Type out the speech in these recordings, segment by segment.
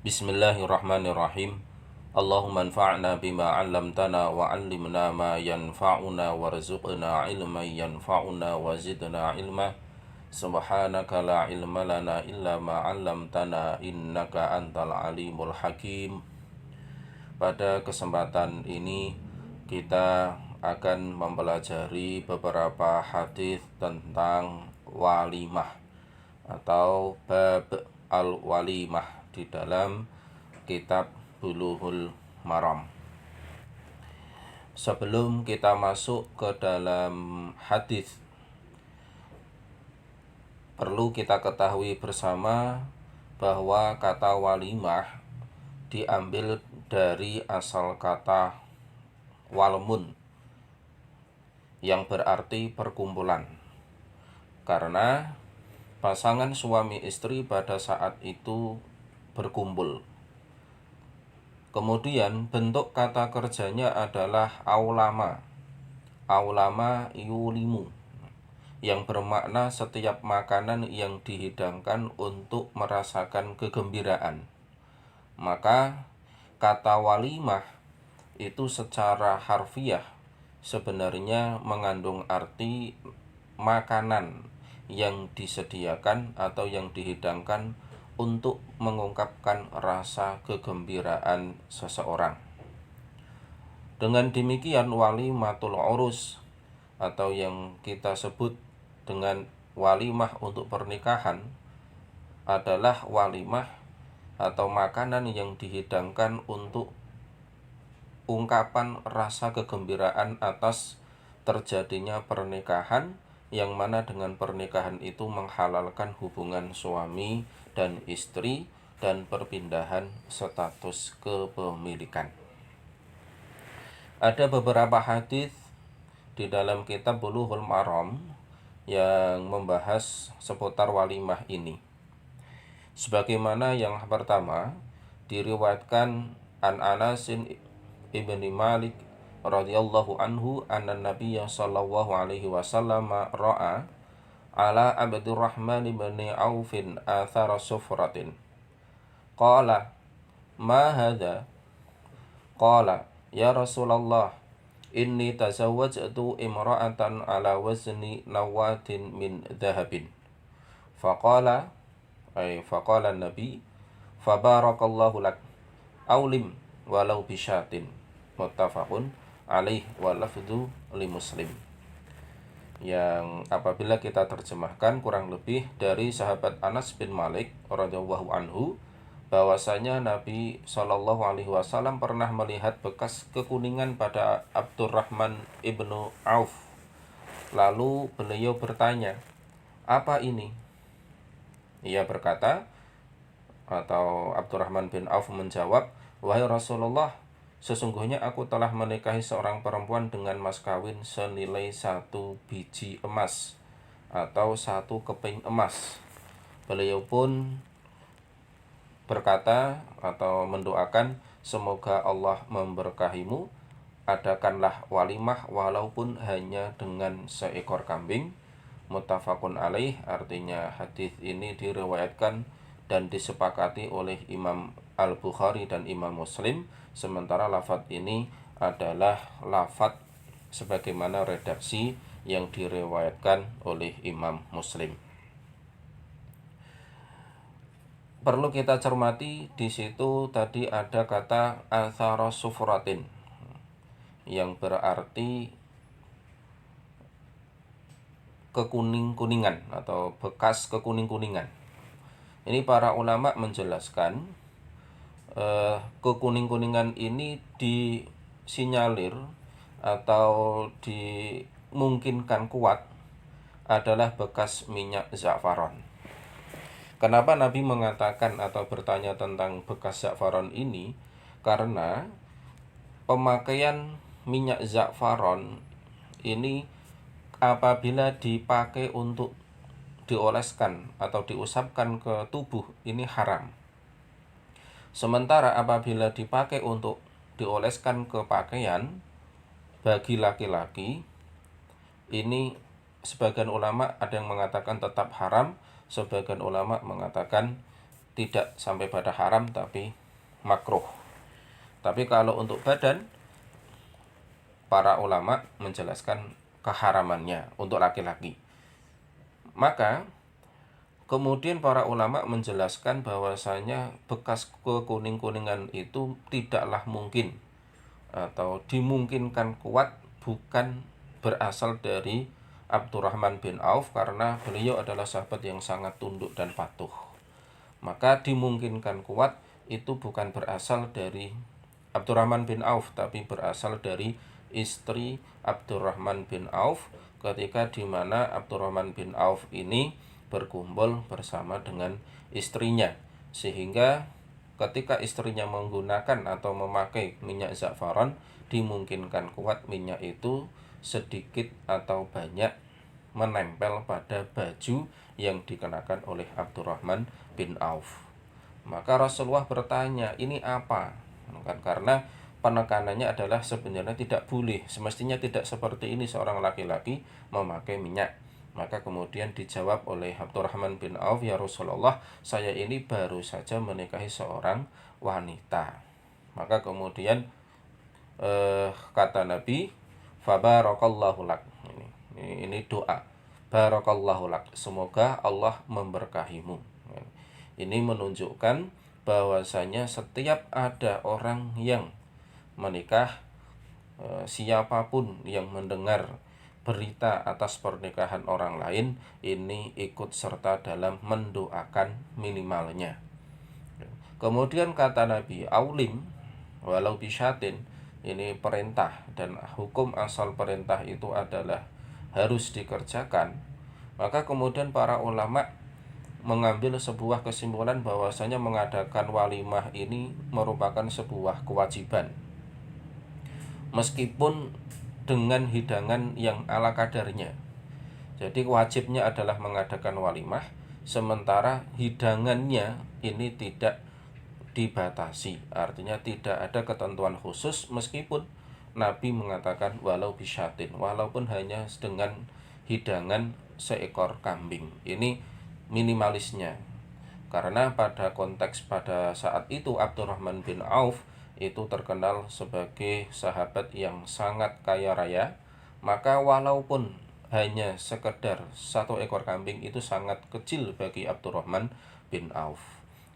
Bismillahirrahmanirrahim. Allahumma anfa'na bima 'allamtana wa 'allimna ma yanfa'una warzuqna ilman yanfa'una wa zidna ilma. Subhanaka la ilma lana illa ma 'allamtana innaka antal alimul hakim. Pada kesempatan ini kita akan mempelajari beberapa hadis tentang walimah atau bab al-walimah di dalam kitab Bulughul Maram. Sebelum kita masuk ke dalam hadis, perlu kita ketahui bersama bahwa kata walimah diambil dari asal kata walmun yang berarti perkumpulan. Karena pasangan suami istri pada saat itu berkumpul. Kemudian bentuk kata kerjanya adalah aulama. Aulama yulimu, yang bermakna setiap makanan yang dihidangkan untuk merasakan kegembiraan. Maka kata walimah itu secara harfiah sebenarnya mengandung arti makanan yang disediakan atau yang dihidangkan untuk mengungkapkan rasa kegembiraan seseorang. Dengan demikian walimatul urus atau yang kita sebut dengan walimah untuk pernikahan adalah walimah atau makanan yang dihidangkan untuk ungkapan rasa kegembiraan atas terjadinya pernikahan, yang mana dengan pernikahan itu menghalalkan hubungan suami dan istri dan perpindahan status kepemilikan. Ada beberapa hadis di dalam kitab Bulughul Maram yang membahas seputar walimah ini. Sebagaimana yang pertama diriwayatkan an Anasin ibni Malik radhiyallahu anhu anna Nabiyya sallallahu alaihi wasallam ra'a ala Abdurrahman ibn Aufin athara sufratin. Qala ma hadha? Qala ya Rasulullah inni tazawwajtu imra'atan ala wazni nawatin min dhahabin. Faqala Nabi fabarakallahu lak aulim walau bisyatin. Muttafaqun alaih wa lafdhu li Muslim. Yang apabila kita terjemahkan kurang lebih dari sahabat Anas bin Malik radhiyallahu anhu bahwasanya Nabi Shallallahu alaihi wasallam pernah melihat bekas kekuningan pada Abdurrahman ibnu Auf. Lalu beliau bertanya, "Apa ini?" Ia berkata, atau Abdurrahman bin Auf menjawab, "Wahai Rasulullah, sesungguhnya aku telah menikahi seorang perempuan dengan mas kawin senilai 1 biji emas atau 1 keping emas." Beliau pun berkata atau mendoakan, "Semoga Allah memberkahimu, adakanlah walimah walaupun hanya dengan seekor kambing." Muttafaqun alaih, artinya hadis ini diriwayatkan dan disepakati oleh Imam Al-Bukhari dan Imam Muslim, sementara lafadz ini adalah lafadz sebagaimana redaksi yang diriwayatkan oleh Imam Muslim. Perlu kita cermati di situ tadi ada kata athara sufratin yang berarti kekuning-kuningan atau bekas kekuning-kuningan. Ini para ulama menjelaskan kekuning-kuningan ini disinyalir atau dimungkinkan kuat adalah bekas minyak za'faron. Kenapa Nabi mengatakan atau bertanya tentang bekas za'faron ini? Karena pemakaian minyak za'faron ini apabila dipakai untuk dioleskan atau diusapkan ke tubuh ini haram. Sementara apabila dipakai untuk dioleskan ke pakaian bagi laki-laki, ini sebagian ulama ada yang mengatakan tetap haram, sebagian ulama mengatakan tidak sampai pada haram tapi makruh. Tapi kalau untuk badan, para ulama menjelaskan keharamannya untuk laki-laki. Maka kemudian para ulama menjelaskan bahwasanya bekas kekuning-kuningan itu tidaklah mungkin atau dimungkinkan kuat bukan berasal dari Abdurrahman bin Auf, karena beliau adalah sahabat yang sangat tunduk dan patuh. Maka dimungkinkan kuat itu bukan berasal dari Abdurrahman bin Auf, tapi berasal dari istri Abdurrahman bin Auf, ketika dimana Abdurrahman bin Auf ini berkumpul bersama dengan istrinya, sehingga ketika istrinya menggunakan atau memakai minyak za'faron, dimungkinkan kuat minyak itu sedikit atau banyak menempel pada baju yang dikenakan oleh Abdurrahman bin Auf. Maka Rasulullah bertanya, ini apa? Karena penekanannya adalah sebenarnya tidak boleh, semestinya tidak seperti ini seorang laki-laki memakai minyak. Maka kemudian dijawab oleh Abdurrahman bin Auf, ya Rasulullah, saya ini baru saja menikahi seorang wanita. Maka kemudian kata Nabi, fabarakallahu lak. Ini doa. Barakallahu lak. Semoga Allah memberkahimu. Ini menunjukkan bahwasanya setiap ada orang yang menikah, siapapun yang mendengar berita atas pernikahan orang lain, ini ikut serta dalam mendoakan minimalnya. Kemudian kata Nabi, aulim walau bisyatin, ini perintah, dan hukum asal perintah itu adalah harus dikerjakan. Maka kemudian para ulama mengambil sebuah kesimpulan bahwasanya mengadakan walimah ini merupakan sebuah kewajiban, meskipun dengan hidangan yang ala kadarnya. Jadi wajibnya adalah mengadakan walimah, sementara hidangannya ini tidak dibatasi, artinya tidak ada ketentuan khusus, meskipun Nabi mengatakan walau bisyatin, walaupun hanya dengan hidangan seekor kambing. Ini minimalisnya, karena pada konteks pada saat itu Abdurrahman bin Auf itu terkenal sebagai sahabat yang sangat kaya raya. Maka walaupun hanya sekedar satu ekor kambing itu sangat kecil bagi Abdurrahman bin Auf.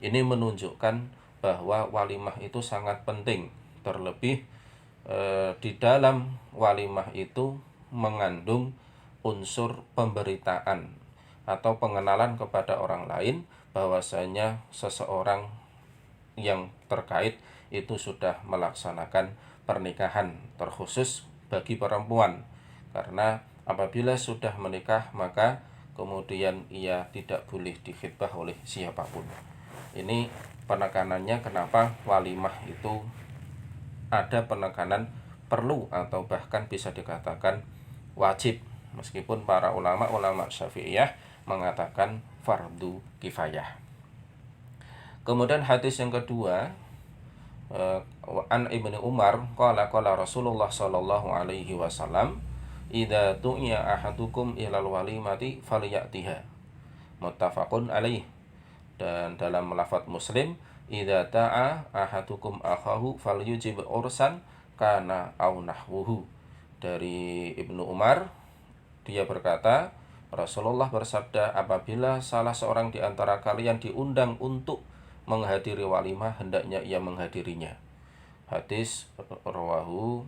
Ini menunjukkan bahwa walimah itu sangat penting. Terlebih di dalam walimah itu mengandung unsur pemberitaan atau pengenalan kepada orang lain bahwasanya seseorang yang terkait itu sudah melaksanakan pernikahan, terkhusus bagi perempuan. Karena apabila sudah menikah, maka kemudian ia tidak boleh dikhitbah oleh siapapun. Ini penekanannya kenapa walimah itu ada penekanan perlu atau bahkan bisa dikatakan wajib, meskipun para ulama Syafi'iyah mengatakan fardu kifayah. Kemudian hadis yang kedua, an Ibnu Umar qala Rasulullah sallallahu alaihi wasallam, idza tu'iya ahadukum ilal walimati falyatiha. Muttafaqun alaih. Dan dalam lafaz Muslim, idza ta'a ahadukum akhahu falyujib ursan kana au nahwuhu. Dari Ibnu Umar, dia berkata, Rasulullah bersabda, apabila salah seorang di antara kalian diundang untuk menghadiri walimah, hendaknya ia menghadirinya. Hadis rawahu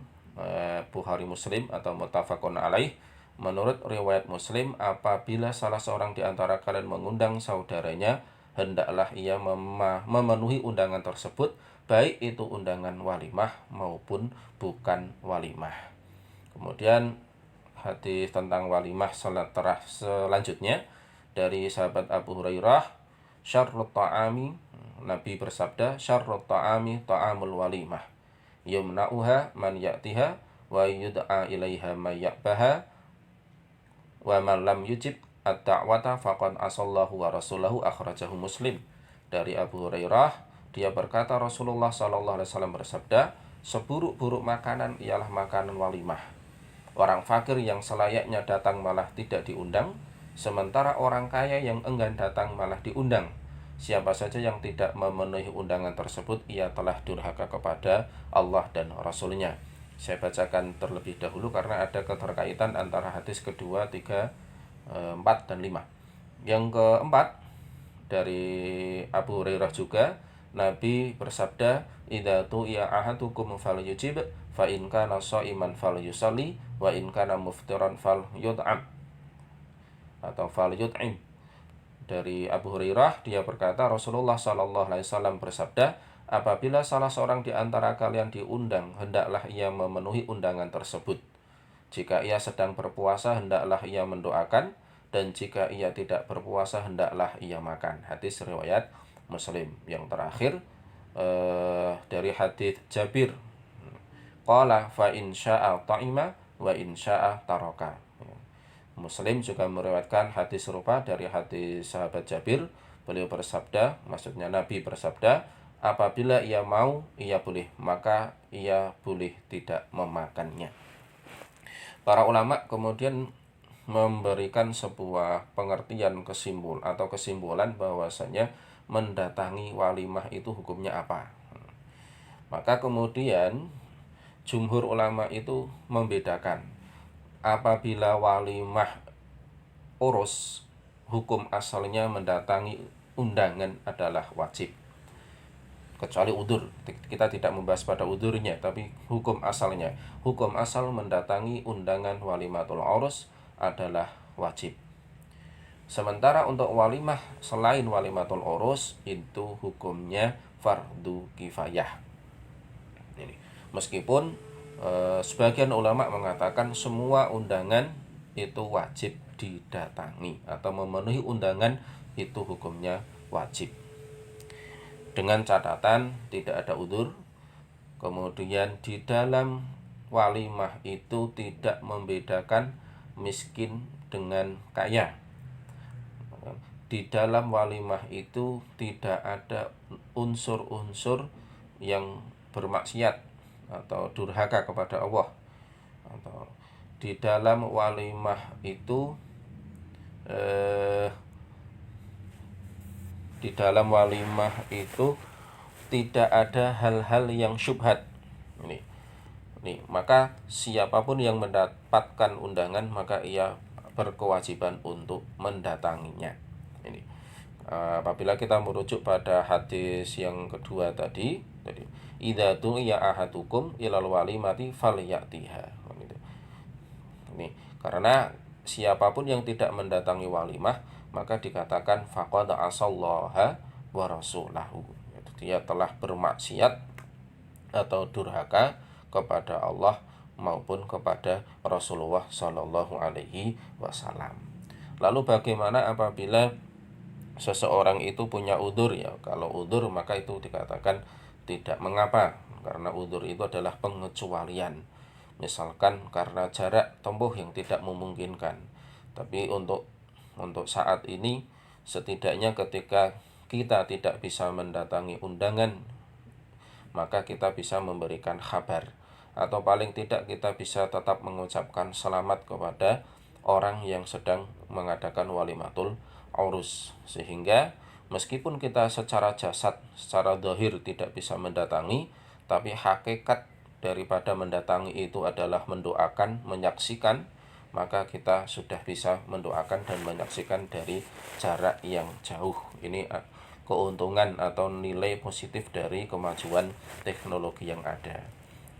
Bukhari Muslim atau muttafaqun alaih. Menurut riwayat Muslim, apabila salah seorang di antara kalian mengundang saudaranya, hendaklah ia memenuhi undangan tersebut, baik itu undangan walimah maupun bukan walimah. Kemudian hadis tentang walimah selanjutnya dari sahabat Abu Hurairah, syarrut ta'ami, Nabi bersabda, syarrut ta'ami ta'amul walimah, yumna'uha man ya'tiha wa yud'a ilaiha man ya'baha wa man lam yujib ad-da'wata faqad asallahu wa rasulahu, akhrajahu Muslim. Dari Abu Hurairah, dia berkata Rasulullah sallallahu alaihi wasallam bersabda, seburuk-buruk makanan ialah makanan walimah. Orang fakir yang selayaknya datang malah tidak diundang, sementara orang kaya yang enggan datang malah diundang. siapa saja yang tidak memenuhi undangan tersebut, ia telah durhaka kepada Allah dan Rasulnya. Saya bacakan terlebih dahulu karena ada keterkaitan antara hadis kedua, 3, 4, dan 5. Yang keempat, dari Abu Hurairah juga, Nabi bersabda, "Idza tu'iya ahadukum falyujib, fa in kana sha'iman falyusalli, wa in kana muftiran falyut'am." Atau falyut'im. Dari Abu Hurairah, dia berkata, Rasulullah Shallallahu Alaihi Wasallam bersabda, apabila salah seorang di antara kalian diundang, hendaklah ia memenuhi undangan tersebut. Jika ia sedang berpuasa, hendaklah ia mendoakan, dan jika ia tidak berpuasa, hendaklah ia makan. Hadis riwayat Muslim. Yang terakhir, dari hadis Jabir, qala fa in syaa ta'ima wa in syaa taraka. Muslim juga meriwayatkan hadis serupa dari hadis sahabat Jabir. Beliau bersabda, maksudnya Nabi bersabda, apabila ia mau, ia boleh, maka ia boleh tidak memakannya. Para ulama kemudian memberikan sebuah pengertian kesimpulan bahwasanya mendatangi walimah itu hukumnya apa. Maka kemudian jumhur ulama itu membedakan, apabila walimah urus, hukum asalnya mendatangi undangan adalah wajib, kecuali udur. Kita tidak membahas pada udurnya, tapi hukum asal mendatangi undangan walimatul urus adalah wajib. Sementara untuk walimah selain walimatul urus itu hukumnya fardu kifayah. Ini meskipun sebagian ulama mengatakan semua undangan itu wajib didatangi, atau memenuhi undangan itu hukumnya wajib, dengan catatan tidak ada udzur. Kemudian di dalam walimah itu tidak membedakan miskin dengan kaya. Di dalam walimah itu tidak ada unsur-unsur yang bermaksiat atau durhaka kepada Allah. Atau di dalam walimah itu tidak ada hal-hal yang syubhat. Ini maka siapapun yang mendapatkan undangan, maka ia berkewajiban untuk mendatanginya. Ini apabila kita merujuk pada hadis yang kedua tadi, idza du'iya ahadukum ilal walimati falyatiha. Ini karena siapapun yang tidak mendatangi walimah, maka dikatakan faqad asallaha wa rasulahu. Dia telah bermaksiat atau durhaka kepada Allah maupun kepada Rasulullah Shallallahu Alaihi Wasallam. Lalu bagaimana apabila seseorang itu punya udzur? Ya, kalau udzur maka itu dikatakan tidak mengapa, karena udzur itu adalah pengecualian. Misalkan karena jarak tempuh yang tidak memungkinkan. Tapi untuk saat ini, setidaknya ketika kita tidak bisa mendatangi undangan, maka kita bisa memberikan kabar, atau paling tidak kita bisa tetap mengucapkan selamat kepada orang yang sedang mengadakan walimatul urus, sehingga meskipun kita secara jasad, secara zahir tidak bisa mendatangi, tapi hakikat daripada mendatangi itu adalah mendoakan, menyaksikan, maka kita sudah bisa mendoakan dan menyaksikan dari jarak yang jauh. Ini keuntungan atau nilai positif dari kemajuan teknologi yang ada.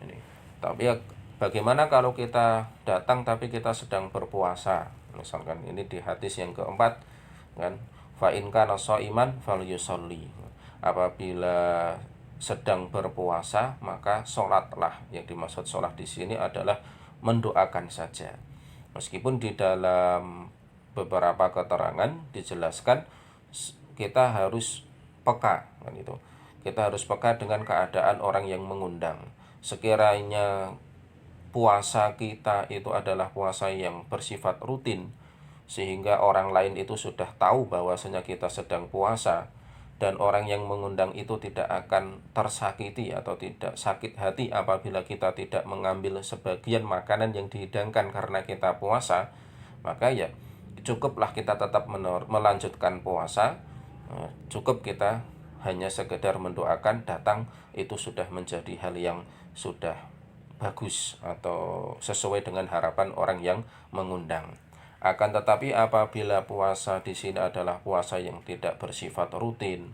Ini. Tapi bagaimana kalau kita datang tapi kita sedang berpuasa? Misalkan ini di hadis yang keempat, kan? Fa in kana shaiman falyusalli. Apabila sedang berpuasa, maka sholatlah. Yang dimaksud sholat di sini adalah mendoakan saja. Meskipun di dalam beberapa keterangan dijelaskan kita harus peka, kan itu. Kita harus peka dengan keadaan orang yang mengundang. Sekiranya puasa kita itu adalah puasa yang bersifat rutin, sehingga orang lain itu sudah tahu bahwasanya kita sedang puasa, dan orang yang mengundang itu tidak akan tersakiti atau tidak sakit hati apabila kita tidak mengambil sebagian makanan yang dihidangkan karena kita puasa, maka ya cukuplah kita tetap melanjutkan puasa, Cukup kita hanya sekedar mendoakan datang, itu sudah menjadi hal yang sudah bagus atau sesuai dengan harapan orang yang mengundang. Akan tetapi apabila puasa di sini adalah puasa yang tidak bersifat rutin,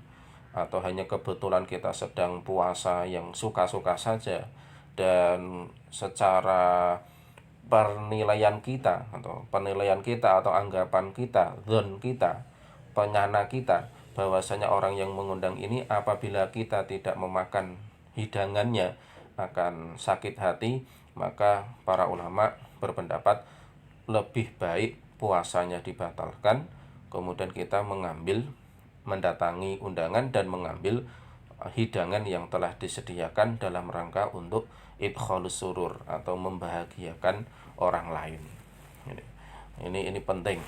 atau hanya kebetulan kita sedang puasa yang suka-suka saja, dan secara penilaian kita atau anggapan kita, zon kita, penyana kita, bahwasanya orang yang mengundang ini apabila kita tidak memakan hidangannya akan sakit hati, maka para ulama berpendapat lebih baik puasanya dibatalkan, kemudian kita mendatangi undangan dan mengambil hidangan yang telah disediakan dalam rangka untuk idkhalus surur atau membahagiakan orang lain. Ini penting.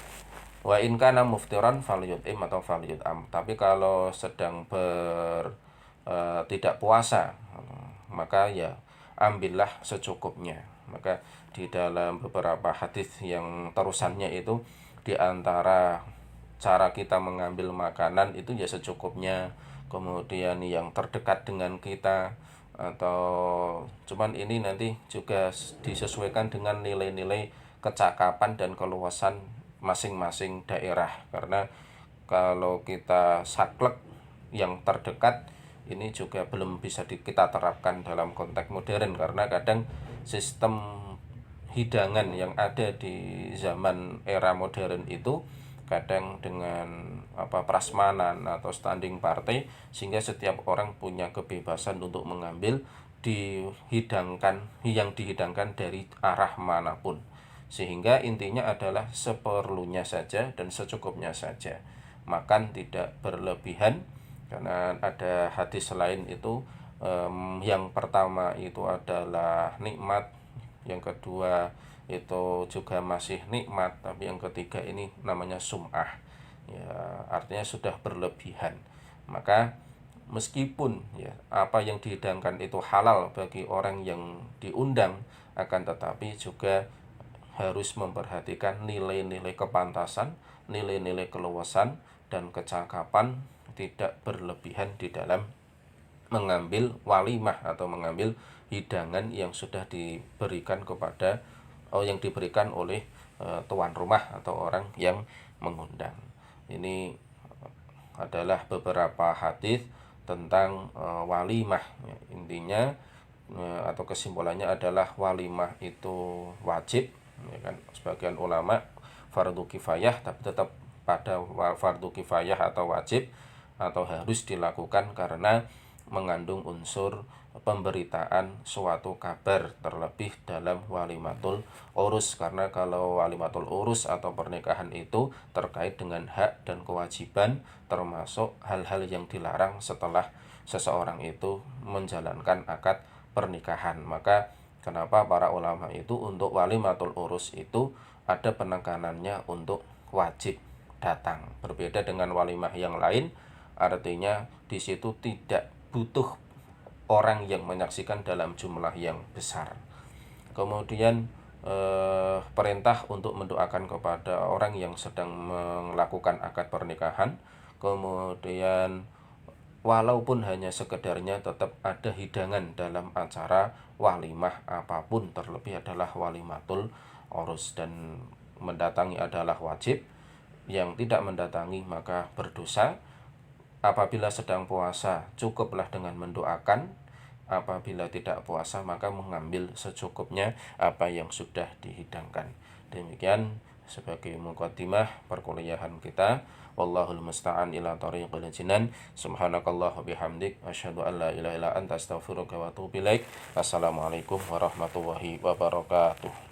Wa in kana muftiran falyut'im atau falyut'am. Tapi kalau sedang tidak puasa, maka ya ambillah secukupnya. Maka di dalam beberapa hadis yang terusannya itu, di antara cara kita mengambil makanan itu ya secukupnya, kemudian yang terdekat dengan kita, atau cuman ini nanti juga disesuaikan dengan nilai-nilai kecakapan dan keluasan masing-masing daerah. Karena kalau kita saklek yang terdekat ini juga belum bisa kita terapkan dalam konteks modern, karena kadang sistem hidangan yang ada di zaman era modern itu kadang dengan prasmanan atau standing party, sehingga setiap orang punya kebebasan untuk mengambil yang dihidangkan dari arah manapun, sehingga intinya adalah seperlunya saja dan secukupnya saja, makan tidak berlebihan. Karena ada hadis lain itu, yang pertama itu adalah nikmat, yang kedua itu juga masih nikmat, tapi yang ketiga ini namanya sum'ah, ya artinya sudah berlebihan. Maka meskipun ya apa yang dihidangkan itu halal bagi orang yang diundang, akan tetapi juga harus memperhatikan nilai-nilai kepantasan, nilai-nilai keluasan dan kecakapan, tidak berlebihan di dalam mengambil walimah atau mengambil hidangan yang sudah diberikan yang diberikan oleh tuan rumah atau orang yang mengundang. Ini adalah beberapa hadis tentang walimah. Intinya atau kesimpulannya adalah walimah itu wajib, ya kan? Sebagian ulama fardu kifayah, tapi tetap pada fardu kifayah atau wajib atau harus dilakukan karena mengandung unsur pemberitaan suatu kabar, terlebih dalam walimatul urus. Karena kalau walimatul urus atau pernikahan itu terkait dengan hak dan kewajiban, termasuk hal-hal yang dilarang setelah seseorang itu menjalankan akad pernikahan. Maka kenapa para ulama itu untuk walimatul urus itu ada penekanannya untuk wajib datang, berbeda dengan walimah yang lain. Artinya di situ tidak butuh orang yang menyaksikan dalam jumlah yang besar. Kemudian perintah untuk mendoakan kepada orang yang sedang melakukan akad pernikahan. Kemudian walaupun hanya sekedarnya tetap ada hidangan dalam acara walimah apapun, terlebih adalah walimatul urus, dan mendatangi adalah wajib. Yang tidak mendatangi maka berdosa. Apabila sedang puasa, cukuplah dengan mendoakan. Apabila tidak puasa, maka mengambil secukupnya apa yang sudah dihidangkan. Demikian sebagai muqaddimah perkuliahan kita. Wallahul musta'an ila tariqil jinan. Subhanakallah bihamdik, asyhadu an la ilaha illa anta, astaghfiruka wa atubu ilaik. Assalamualaikum warahmatullahi wabarakatuh.